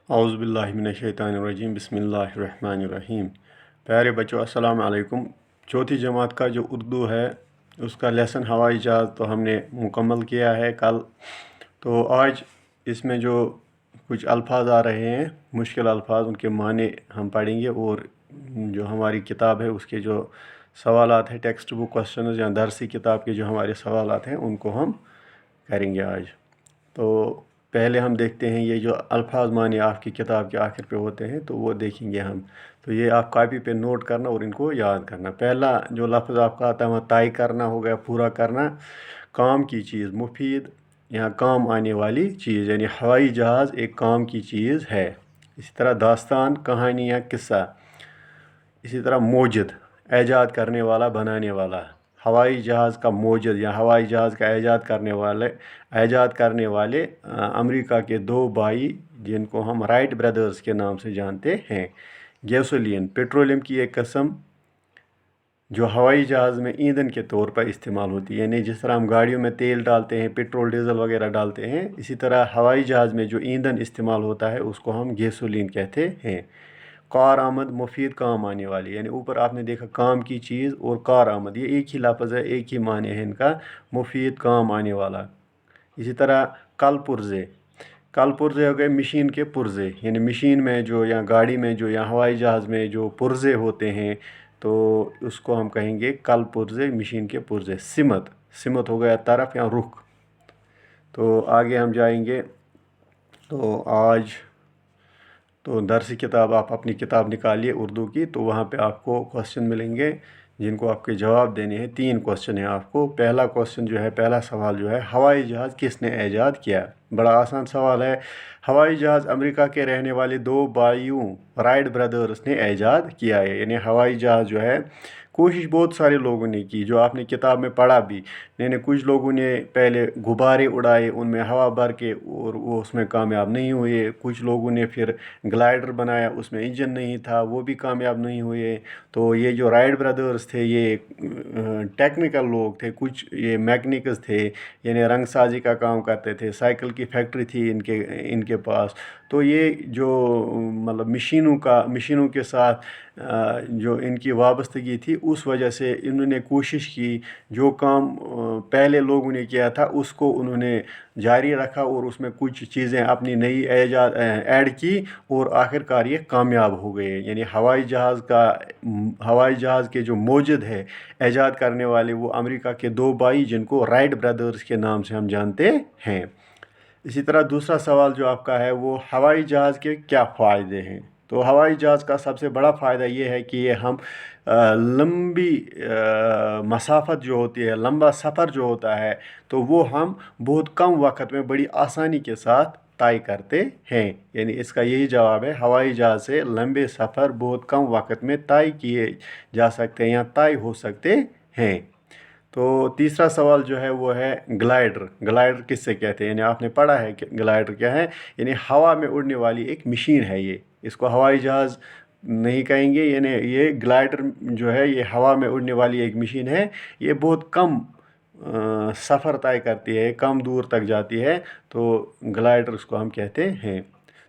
اعوذ باللہ من الشیطان الرجیم بسم اللہ الرحمن الرحیم۔ پیارے بچوں السلام علیکم۔ چوتھی جماعت کا جو اردو ہے اس کا لیسن ہوائی جہاز تو ہم نے مکمل کیا ہے کل۔ تو آج اس میں جو کچھ الفاظ آ رہے ہیں مشکل الفاظ، ان کے معنی ہم پڑھیں گے، اور جو ہماری کتاب ہے اس کے جو سوالات ہیں، ٹیکسٹ بک کوسچنز یا درسی کتاب کے جو ہمارے سوالات ہیں ان کو ہم کریں گے آج۔ تو پہلے ہم دیکھتے ہیں یہ جو الفاظ معنی آپ کی کتاب کے آخر پہ ہوتے ہیں تو وہ دیکھیں گے ہم۔ تو یہ آپ کاپی پہ نوٹ کرنا اور ان کو یاد کرنا۔ پہلا جو لفظ آپ کا آتا ہے وہ طے کرنا ہو گیا، پورا کرنا۔ کام کی چیز، مفید یا کام آنے والی چیز، یعنی ہوائی جہاز ایک کام کی چیز ہے۔ اسی طرح داستان، کہانی یا قصہ۔ اسی طرح موجد، ایجاد کرنے والا، بنانے والا۔ ہوائی جہاز کا موجد یا ہوائی جہاز کا ایجاد کرنے والے امریکہ کے دو بھائی جن کو ہم رائٹ بردرز کے نام سے جانتے ہیں۔ گیسولین، پیٹرولیم کی ایک قسم جو ہوائی جہاز میں ایندھن کے طور پر استعمال ہوتی ہے، یعنی جس طرح ہم گاڑیوں میں تیل ڈالتے ہیں، پیٹرول ڈیزل وغیرہ ڈالتے ہیں، اسی طرح ہوائی جہاز میں جو ایندھن استعمال ہوتا ہے اس کو ہم گیسولین کہتے ہیں۔ کار آمد، مفید کام آنے والی، یعنی اوپر آپ نے دیکھا کام کی چیز اور کار آمد، یہ ایک ہی لفظ ہے، ایک ہی معنی ہے ان کا، مفید کام آنے والا۔ اسی طرح کل پرزے، کل پرزے ہو گئے مشین کے پرزے، یعنی مشین میں جو یا گاڑی میں جو یا ہوائی جہاز میں جو پرزے ہوتے ہیں تو اس کو ہم کہیں گے کل پرزے، مشین کے پرزے۔ سمت، سمت ہو گیا طرف یا رخ۔ تو آگے ہم جائیں گے۔ تو آج تو درسی کتاب آپ اپنی کتاب نکالیے اردو کی، تو وہاں پہ آپ کو کوسچن ملیں گے جن کو آپ کے جواب دینے ہیں۔ 3 کوسچن ہیں آپ کو۔ پہلا کوسچن جو ہے، پہلا سوال جو ہے، ہوائی جہاز کس نے ایجاد کیا؟ بڑا آسان سوال ہے۔ ہوائی جہاز امریکہ کے رہنے والے 2 بھائیوں رائٹ بردرز نے ایجاد کیا ہے، یعنی ہوائی جہاز جو ہے کوشش بہت سارے لوگوں نے کی، جو آپ نے کتاب میں پڑھا بھی، یعنی کچھ لوگوں نے پہلے غبارے اڑائے، ان میں ہوا بھر کے، اور وہ اس میں کامیاب نہیں ہوئے۔ کچھ لوگوں نے پھر گلائڈر بنایا، اس میں انجن نہیں تھا، وہ بھی کامیاب نہیں ہوئے۔ تو یہ جو رائٹ بردرز تھے یہ ٹیکنیکل لوگ تھے، کچھ یہ میکنکس تھے، یعنی رنگ سازی کا کام کرتے تھے، سائیکل کی فیکٹری تھی ان کے پاس۔ تو یہ جو مطلب مشینوں کے ساتھ جو ان کی وابستگی تھی، اس وجہ سے انہوں نے کوشش کی، جو کام پہلے لوگوں نے کیا تھا اس کو انہوں نے جاری رکھا، اور اس میں کچھ چیزیں اپنی نئی ایڈ کی، اور آخر کار یہ کامیاب ہو گئے۔ یعنی ہوائی جہاز کے جو موجد ہے، ایجاد کرنے والے، وہ امریکہ کے 2 بھائی جن کو رائٹ بردرز کے نام سے ہم جانتے ہیں۔ اسی طرح دوسرا سوال جو آپ کا ہے وہ ہوائی جہاز کے کیا فائدے ہیں؟ تو ہوائی جہاز کا سب سے بڑا فائدہ یہ ہے کہ یہ ہم لمبی مسافت جو ہوتی ہے، لمبا سفر جو ہوتا ہے، تو وہ ہم بہت کم وقت میں بڑی آسانی کے ساتھ طے کرتے ہیں۔ یعنی اس کا یہی جواب ہے، ہوائی جہاز سے لمبے سفر بہت کم وقت میں طے کیے جا سکتے ہیں یا طے ہو سکتے ہیں۔ تو تیسرا سوال جو ہے وہ ہے گلائڈر۔ گلائڈر کس سے کہتے ہیں؟ یعنی آپ نے پڑھا ہے کہ گلائڈر کیا ہے، یعنی ہوا میں اڑنے والی ایک مشین ہے یہ، اس کو ہوائی جہاز نہیں کہیں گے، یعنی یہ گلائڈر جو ہے یہ ہوا میں اڑنے والی ایک مشین ہے۔ یہ بہت کم سفر طے کرتی ہے، کم دور تک جاتی ہے، تو گلائڈر اس کو ہم کہتے ہیں۔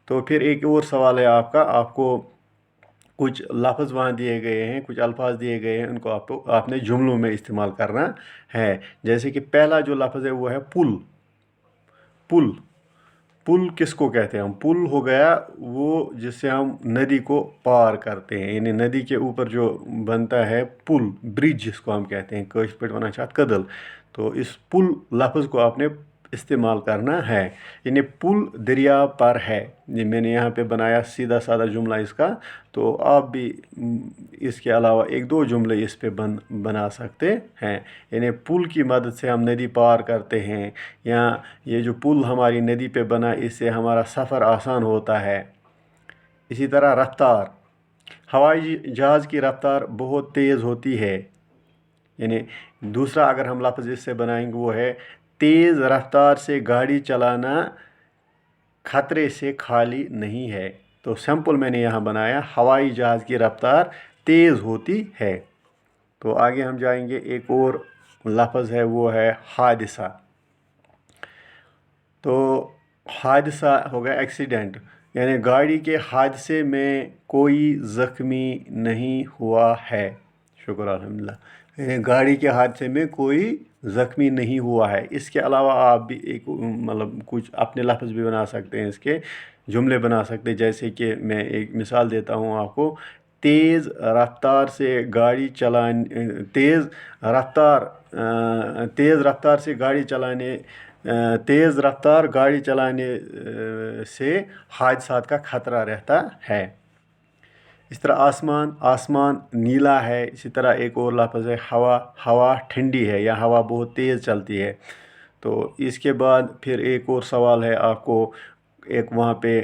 تو پھر ایک اور سوال ہے آپ کا، آپ کو کچھ لفظ وہاں دیے گئے ہیں، کچھ الفاظ دیے گئے ہیں، ان کو آپ نے جملوں میں استعمال کرنا ہے۔ جیسے کہ پہلا جو لفظ ہے وہ ہے پل۔ پل، پل کس کو کہتے ہیں ہم؟ پل ہو گیا وہ جس سے ہم ندی کو پار کرتے ہیں، یعنی ندی کے اوپر جو بنتا ہے پل، برج جس کو ہم کہتے ہیں، کٲشِر پٲٹھۍ وَنان چھِ اَتھ کٔدٕل۔ تو اس پل لفظ کو آپ نے استعمال کرنا ہے، یعنی پل دریا پر ہے۔ یہ میں نے یہاں پہ بنایا سیدھا سادہ جملہ اس کا، تو آپ بھی اس کے علاوہ 1-2 جملے اس پہ بنا سکتے ہیں۔ یعنی پل کی مدد سے ہم ندی پار کرتے ہیں، یا یہ جو پل ہماری ندی پہ بنا اس سے ہمارا سفر آسان ہوتا ہے۔ اسی طرح رفتار، ہوائی جہاز کی رفتار بہت تیز ہوتی ہے، یعنی دوسرا اگر ہم لفظ اس سے بنائیں گے وہ ہے تیز رفتار سے گاڑی چلانا خطرے سے خالی نہیں ہے۔ تو سمپل میں نے یہاں بنایا ہوائی جہاز کی رفتار تیز ہوتی ہے۔ تو آگے ہم جائیں گے، ایک اور لفظ ہے وہ ہے حادثہ۔ تو حادثہ ہو گیا ایکسیڈنٹ، یعنی گاڑی کے حادثے میں کوئی زخمی نہیں ہوا ہے۔ شکر الحمدللہ۔ یعنی گاڑی کے حادثے میں کوئی زخمی نہیں ہوا ہے۔ اس کے علاوہ آپ بھی ایک مطلب کچھ اپنے لفظ بھی بنا سکتے ہیں، اس کے جملے بنا سکتے ہیں، جیسے کہ میں ایک مثال دیتا ہوں آپ کو۔ تیز رفتار سے گاڑی تیز رفتار گاڑی چلانے سے حادثات کا خطرہ رہتا ہے۔ اس طرح آسمان نیلا ہے۔ اسی طرح ایک اور لفظ ہے ہوا ٹھنڈی ہے، یا ہوا بہت تیز چلتی ہے۔ تو اس کے بعد پھر ایک اور سوال ہے آپ کو، ایک وہاں پہ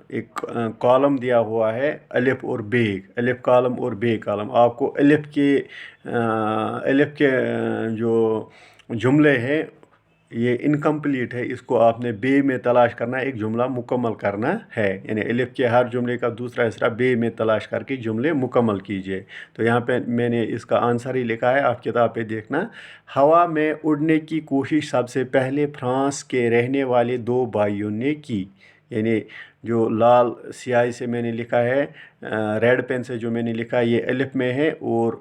ایک کالم دیا ہوا ہے، الف اور بے، الف کالم اور بے کالم۔ آپ کو الف کے جو جملے ہیں یہ انکمپلیٹ ہے، اس کو آپ نے بے میں تلاش کرنا ہے، ایک جملہ مکمل کرنا ہے۔ یعنی الف کے ہر جملے کا دوسرا حصہ بے میں تلاش کر کے جملے مکمل کیجئے۔ تو یہاں پہ میں نے اس کا آنسر ہی لکھا ہے، آپ کتاب پہ دیکھنا۔ ہوا میں اڑنے کی کوشش سب سے پہلے فرانس کے رہنے والے 2 بھائیوں نے کی۔ یعنی جو لال سیاہی سے میں نے لکھا ہے، ریڈ پین سے جو میں نے لکھا ہے یہ الف میں ہے، اور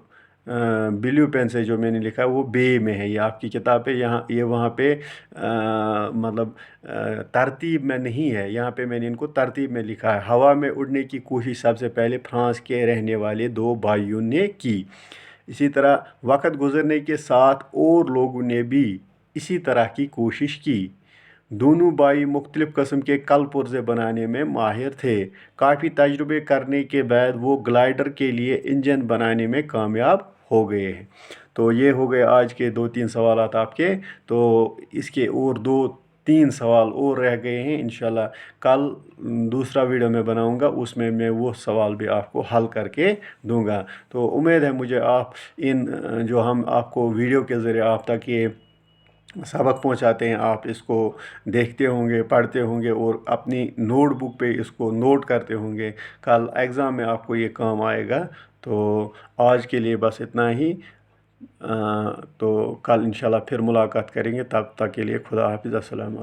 بلیو پین سے جو میں نے لکھا ہے وہ بے میں ہے۔ یہ آپ کی کتاب پہ یہ وہاں پہ مطلب ترتیب میں نہیں ہے، یہاں پہ میں نے ان کو ترتیب میں لکھا ہے۔ ہوا میں اڑنے کی کوشش سب سے پہلے فرانس کے رہنے والے 2 بھائیوں نے کی۔ اسی طرح وقت گزرنے کے ساتھ اور لوگوں نے بھی اسی طرح کی کوشش کی۔ دونوں بھائی مختلف قسم کے کل پرزے بنانے میں ماہر تھے۔ کافی تجربے کرنے کے بعد وہ گلائیڈر کے لیے انجن بنانے میں کامیاب ہو گئے ہیں۔ تو یہ ہو گئے آج کے 2-3 سوالات آپ کے۔ تو اس کے اور 2-3 سوال اور رہ گئے ہیں، انشاءاللہ کل دوسرا ویڈیو میں بناؤں گا، اس میں وہ سوال بھی آپ کو حل کر کے دوں گا۔ تو امید ہے مجھے آپ جو ہم آپ کو ویڈیو کے ذریعے آپ تک یہ سبق پہنچاتے ہیں، آپ اس کو دیکھتے ہوں گے، پڑھتے ہوں گے، اور اپنی نوٹ بک پہ اس کو نوٹ کرتے ہوں گے۔ کل ایگزام میں آپ کو یہ کام آئے گا۔ تو آج کے لیے بس اتنا ہی۔ تو کل انشاءاللہ پھر ملاقات کریں گے، تب تک کے لیے خدا حافظ، السلام علیکم۔